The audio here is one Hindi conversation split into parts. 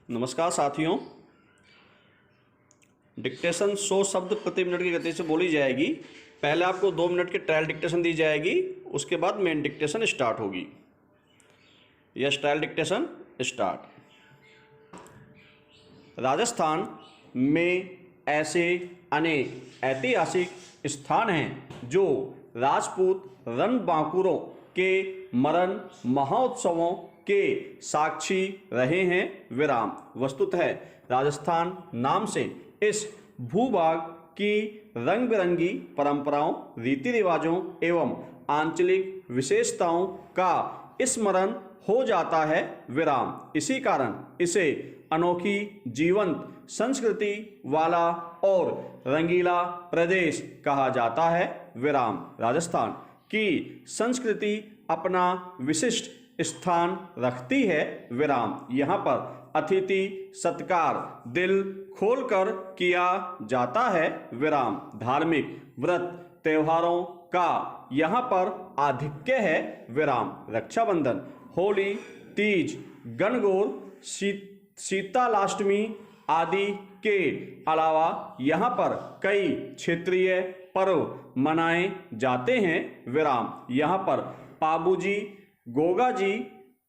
नमस्कार साथियों। डिक्टेशन 100 शब्द प्रति मिनट की गति से बोली जाएगी। पहले आपको 2 मिनट की ट्रायल डिक्टेशन दी जाएगी, उसके बाद मेन डिक्टेशन स्टार्ट होगी। यह ट्रायल डिक्टेशन स्टार्ट। राजस्थान में ऐसे अनेक ऐतिहासिक स्थान हैं जो राजपूत रणबांकुरों के मरण महोत्सवों के साक्षी रहे हैं। विराम। वस्तुतः राजस्थान नाम से इस भूभाग की रंग बिरंगी परंपराओं, रीति रिवाजों एवं आंचलिक विशेषताओं का स्मरण हो जाता है। विराम। इसी कारण इसे अनोखी जीवंत संस्कृति वाला और रंगीला प्रदेश कहा जाता है। विराम। राजस्थान की संस्कृति अपना विशिष्ट स्थान रखती है। विराम। यहाँ पर अतिथि सत्कार दिल खोलकर किया जाता है। विराम। धार्मिक व्रत त्योहारों का यहाँ पर आधिक्य है। विराम। रक्षाबंधन, होली, तीज, गणगौर, शीतलाष्टमी आदि के अलावा यहाँ पर कई क्षेत्रीय पर्व मनाए जाते हैं। विराम। यहाँ पर पाबूजी, गोगाजी,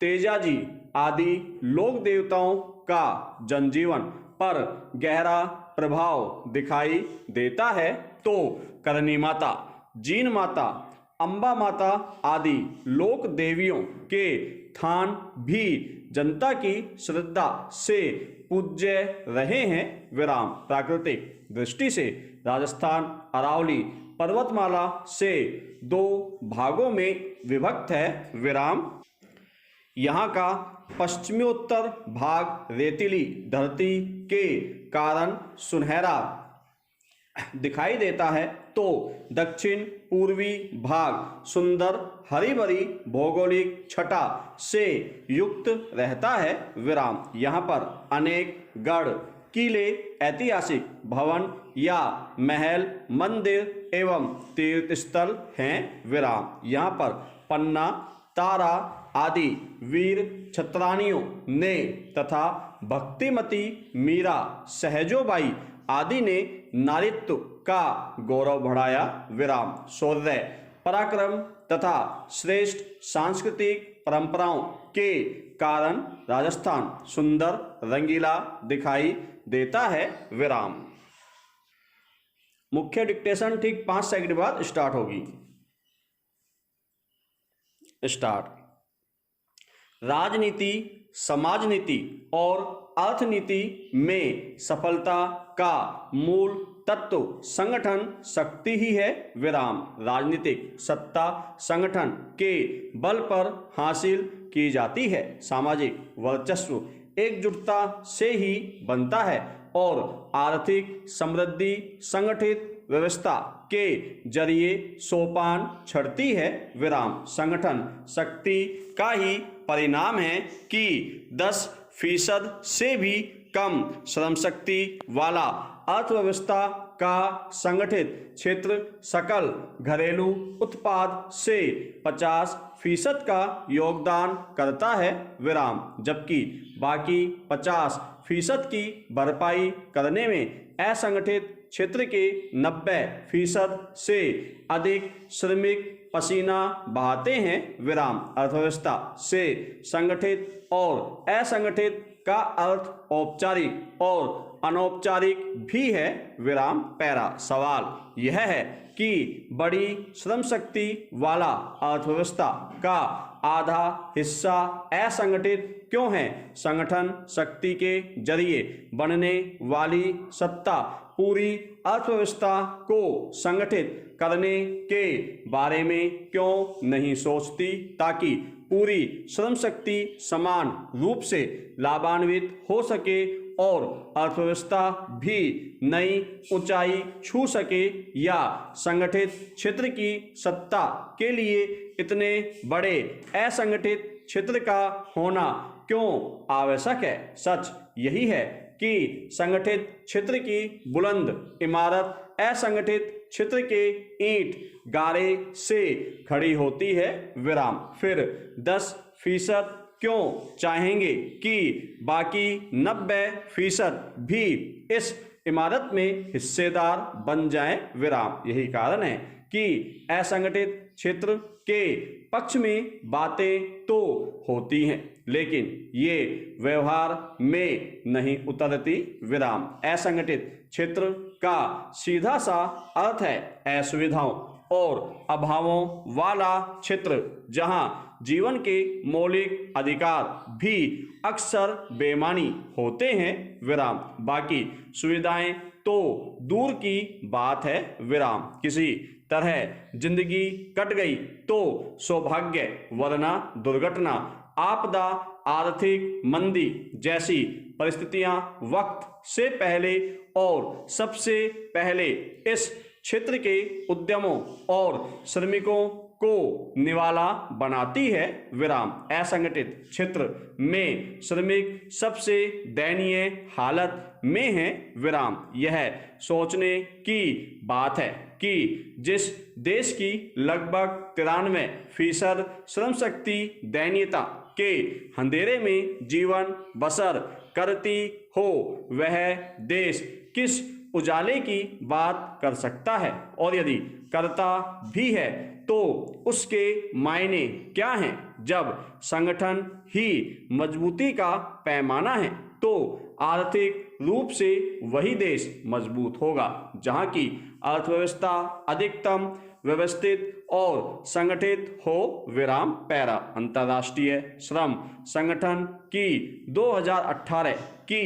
तेजाजी आदि लोक देवताओं का जनजीवन पर गहरा प्रभाव दिखाई देता है। तो करणी माता, जीन माता, अम्बा माता आदि लोक देवियों के थान भी जनता की श्रद्धा से पूज्य रहे हैं। विराम। प्राकृतिक दृष्टि से राजस्थान अरावली पर्वतमाला से 2 भागों में विभक्त है। विराम। यहाँ का पश्चिमोत्तर भाग रेतीली धरती के कारण सुनहरा दिखाई देता है, तो दक्षिण पूर्वी भाग सुंदर हरी भरी भौगोलिक छटा से युक्त रहता है। विराम। यहाँ पर अनेक गढ़, किले, ऐतिहासिक भवन या महल, मंदिर एवं तीर्थ स्थल हैं। विराम। यहाँ पर पन्ना, तारा आदि वीर छत्रानियों ने तथा भक्तिमती मीरा, सहजोबाई आदि ने नारीत्व का गौरव बढ़ाया। विराम। शौर्य, पराक्रम तथा श्रेष्ठ सांस्कृतिक परंपराओं के कारण राजस्थान सुंदर रंगीला दिखाई देता है। विराम। मुख्य डिक्टेशन ठीक 5 सेकंड बाद स्टार्ट होगी। स्टार्ट। राजनीति, समाजनीति और अर्थनीति में सफलता का मूल तत्व संगठन शक्ति ही है। विराम। राजनीतिक सत्ता संगठन के बल पर हासिल की जाती है। सामाजिक वर्चस्व एकजुटता से ही बनता है और आर्थिक समृद्धि संगठित व्यवस्था के जरिए सोपान चढ़ती है। विराम। संगठन शक्ति का ही परिणाम है कि 10% से भी कम श्रम शक्ति वाला अर्थव्यवस्था का संगठित क्षेत्र सकल घरेलू उत्पाद से 50% का योगदान करता है। विराम। जबकि बाकी 50% की भरपाई करने में असंगठित क्षेत्र के 90% से अधिक श्रमिक पसीना बहाते हैं। विराम। अर्थव्यवस्था से संगठित और असंगठित का अर्थ औपचारिक और अनौपचारिक भी है। विराम। पैरा। सवाल यह है कि बड़ी श्रम शक्ति वाला अर्थव्यवस्था का आधा हिस्सा असंगठित क्यों है? संगठन शक्ति के जरिए बनने वाली सत्ता पूरी अर्थव्यवस्था को संगठित करने के बारे में क्यों नहीं सोचती, ताकि पूरी श्रम शक्ति समान रूप से लाभान्वित हो सके और अर्थव्यवस्था भी नई ऊंचाई छू सके? या संगठित क्षेत्र की सत्ता के लिए इतने बड़े असंगठित क्षेत्र का होना क्यों आवश्यक है? सच यही है कि संगठित क्षेत्र की बुलंद इमारत असंगठित क्षेत्र के ईंट गारे से खड़ी होती है। विराम। फिर 10% क्यों चाहेंगे कि बाकी 90% भी इस इमारत में हिस्सेदार बन जाएं? विराम। यही कारण है कि असंगठित क्षेत्र के पक्ष में बातें तो होती हैं, लेकिन ये व्यवहार में नहीं उतरती। विराम। असंगठित क्षेत्र का सीधा सा अर्थ है असुविधाओं और अभावों वाला क्षेत्र, जहां जीवन के मौलिक अधिकार भी अक्सर बेमानी होते हैं। विराम। बाकी सुविधाएं तो दूर की बात है। विराम। किसी तरह जिंदगी कट गई तो सौभाग्य, वरना दुर्घटना, आपदा, आर्थिक मंदी जैसी परिस्थितियां वक्त से पहले और सबसे पहले इस क्षेत्र के उद्यमों और श्रमिकों को निवाला बनाती है। विराम। असंगठित क्षेत्र में श्रमिक सबसे दयनीय हालत में है। विराम। यह सोचने की बात है कि जिस देश की लगभग 93% श्रम शक्ति दयनीयता के अंधेरे में जीवन बसर करती हो, वह देश किस उजाले की बात कर सकता है? और यदि करता भी है तो उसके मायने क्या हैं? जब संगठन ही मजबूती का पैमाना है तो आर्थिक रूप से वही देश मजबूत होगा जहां की अर्थव्यवस्था अधिकतम व्यवस्थित और संगठित हो। विराम। पैरा। अंतर्राष्ट्रीय श्रम संगठन की 2018 की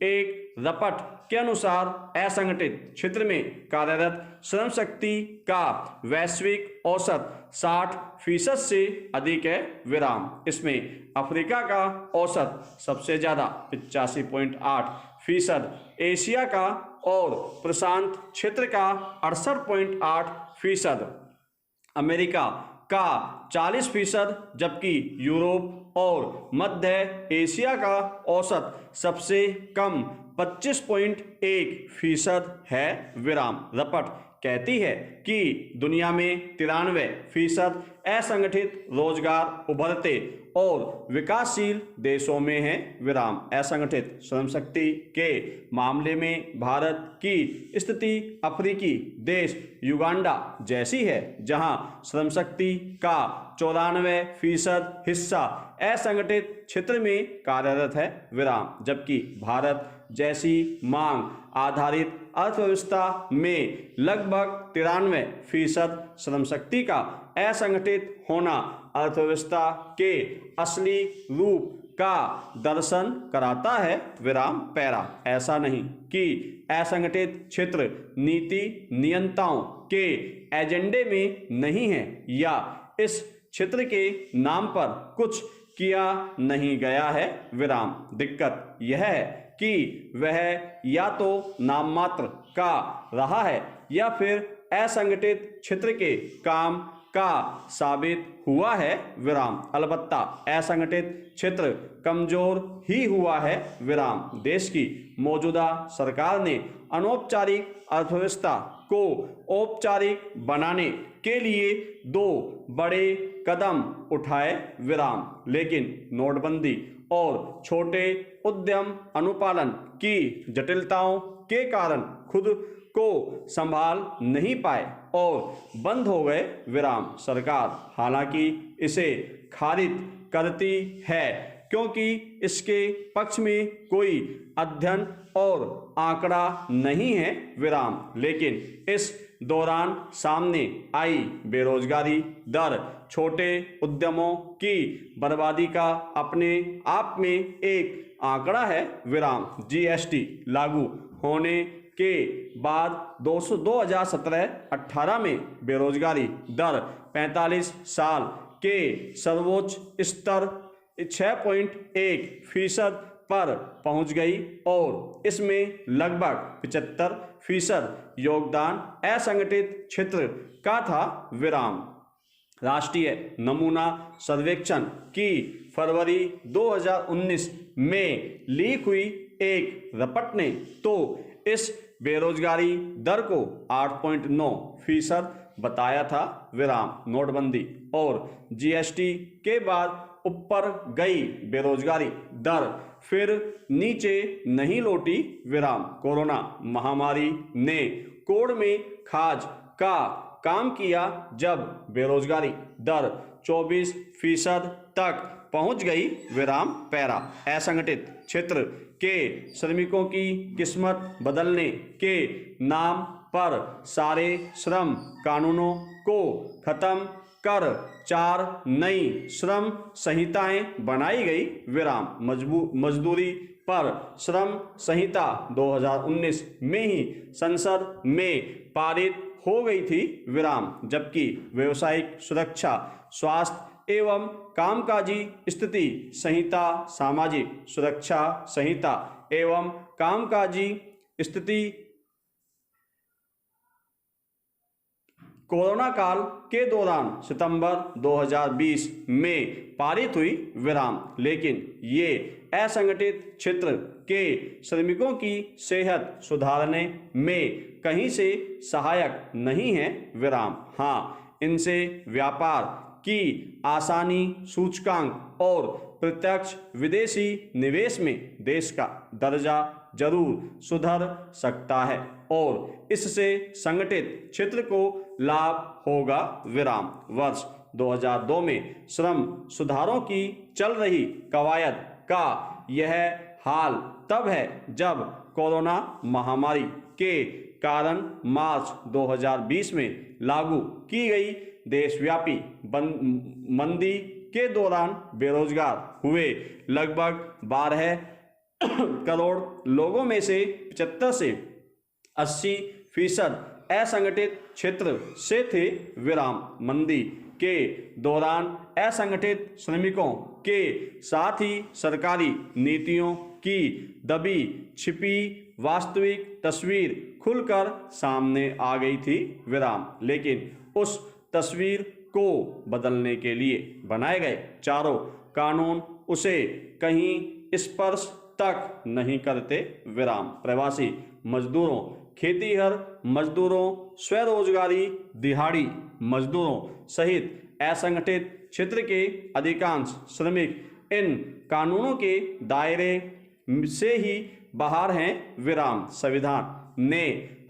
एक रिपोर्ट के अनुसार असंगठित क्षेत्र में कार्यरत श्रम शक्ति का वैश्विक औसत 60% से अधिक है। विराम। इसमें अफ्रीका का औसत सबसे ज्यादा 85.8%, एशिया का और प्रशांत क्षेत्र का 68.8%, अमेरिका का 40%, जबकि यूरोप और मध्य एशिया का औसत सबसे कम 25.1% है। विराम। रिपोर्ट कहती है कि दुनिया में 93% असंगठित रोजगार उभरते और विकासशील देशों में है। विराम। असंगठित श्रम शक्ति के मामले में भारत की स्थिति अफ्रीकी देश युगांडा जैसी है, जहां श्रम शक्ति का 94% हिस्सा असंगठित क्षेत्र में कार्यरत है। विराम। जबकि भारत जैसी मांग आधारित अर्थव्यवस्था में लगभग 93% श्रम शक्ति का असंगठित होना अर्थव्यवस्था के असली रूप का दर्शन कराता है। विराम। पैरा। ऐसा नहीं कि असंगठित क्षेत्र नीति नियंताओं के एजेंडे में नहीं है या इस क्षेत्र के नाम पर कुछ किया नहीं गया है। विराम। दिक्कत यह है कि वह या तो नाम मात्र का रहा है या फिर असंगठित क्षेत्र के काम का साबित हुआ है। विराम। अलबत्ता असंगठित क्षेत्र कमजोर ही हुआ है। विराम। देश की मौजूदा सरकार ने अनौपचारिक अर्थव्यवस्था को औपचारिक बनाने के लिए 2 बड़े कदम उठाए। विराम। लेकिन नोटबंदी और छोटे उद्यम अनुपालन की जटिलताओं के कारण खुद को संभाल नहीं पाए और बंद हो गए। विराम। सरकार हालांकि इसे खारिज करती है क्योंकि इसके पक्ष में कोई अध्ययन और आंकड़ा नहीं है। विराम। लेकिन इस दौरान सामने आई बेरोजगारी दर छोटे उद्यमों की बर्बादी का अपने आप में एक आंकड़ा है। विराम। जीएसटी लागू होने के बाद 2017-18 में बेरोजगारी दर 45 साल के सर्वोच्च स्तर 6.1% पर पहुंच गई और इसमें लगभग 75% योगदान असंगठित क्षेत्र का था। विराम। राष्ट्रीय नमूना सर्वेक्षण की फरवरी 2019 में लीक हुई एक रिपोर्ट ने तो इस बेरोजगारी दर को 8.9% बताया था। विराम। नोटबंदी और जीएसटी के बाद ऊपर गई बेरोजगारी दर फिर नीचे नहीं लौटी विराम। कोरोना महामारी ने कोड़ में खाज का काम किया जब बेरोजगारी दर 24% तक पहुंच गई विराम। पैरा असंगठित क्षेत्र के श्रमिकों की किस्मत बदलने के नाम पर सारे श्रम कानूनों को खत्म कर 4 नई श्रम संहिताएं बनाई गई विराम। मजदूरी पर श्रम संहिता 2019 में ही संसद में पारित हो गई थी विराम। जबकि व्यावसायिक सुरक्षा स्वास्थ्य एवं कामकाजी स्थिति संहिता, सामाजिक सुरक्षा संहिता एवं कामकाजी स्थिति कोरोना काल के दौरान सितंबर 2020 में पारित हुई विराम। लेकिन ये असंगठित क्षेत्र के श्रमिकों की सेहत सुधारने में कहीं से सहायक नहीं है विराम। हाँ, इनसे व्यापार की आसानी सूचकांक और प्रत्यक्ष विदेशी निवेश में देश का दर्जा जरूर सुधर सकता है और इससे संगठित क्षेत्र को लाभ होगा विराम। वर्ष 2002 में श्रम सुधारों की चल रही कवायद का यह हाल तब है जब कोरोना महामारी के कारण मार्च 2020 में लागू की गई देशव्यापी मंदी के दौरान बेरोजगार हुए लगभग 12 करोड़ लोगों में से 75 से 80% असंगठित क्षेत्र से थे विराम। मंदी के दौरान असंगठित श्रमिकों के साथ ही सरकारी नीतियों की दबी छिपी वास्तविक तस्वीर खुलकर सामने आ गई थी विराम। लेकिन उस तस्वीर को बदलने के लिए बनाए गए चारों कानून उसे कहीं स्पर्श तक नहीं करते विराम। प्रवासी मजदूरों, खेतीहर मजदूरों, स्वरोजगारी दिहाड़ी मजदूरों सहित असंगठित क्षेत्र के अधिकांश श्रमिक इन कानूनों के दायरे से ही बाहर हैं विराम। संविधान ने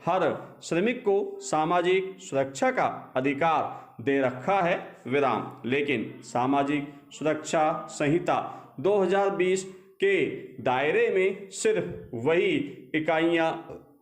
हर श्रमिक को सामाजिक सुरक्षा का अधिकार दे रखा है विराम। लेकिन सामाजिक सुरक्षा संहिता 2020 के दायरे में सिर्फ वही इकाइयां,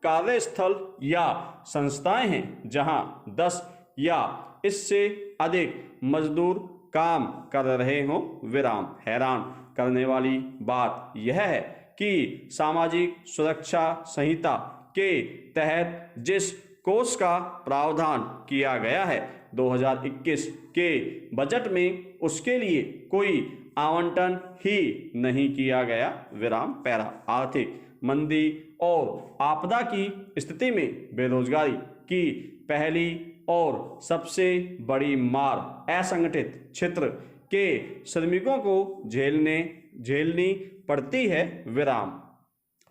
कार्यस्थल या संस्थाएं हैं जहां 10 या इससे अधिक मजदूर काम कर रहे हों विराम। हैरान करने वाली बात यह है कि सामाजिक सुरक्षा संहिता के तहत जिस कोष का प्रावधान किया गया है 2021 के बजट में उसके लिए कोई आवंटन ही नहीं किया गया विराम। पैरा आर्थिक मंदी और आपदा की स्थिति में बेरोजगारी की पहली और सबसे बड़ी मार असंगठित क्षेत्र के श्रमिकों को झेलनी पड़ती है विराम।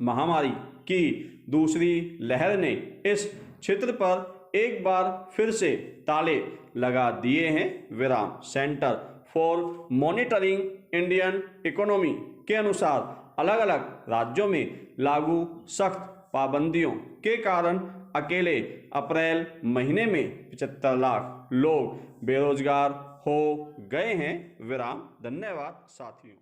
महामारी की दूसरी लहर ने इस क्षेत्र पर एक बार फिर से ताले लगा दिए हैं विराम। Centre for monitoring Indian economy के अनुसार अलग अलग राज्यों में लागू सख्त पाबंदियों के कारण अकेले अप्रैल महीने में 75 लाख लोग बेरोजगार हो गए हैं विराम। धन्यवाद साथियों।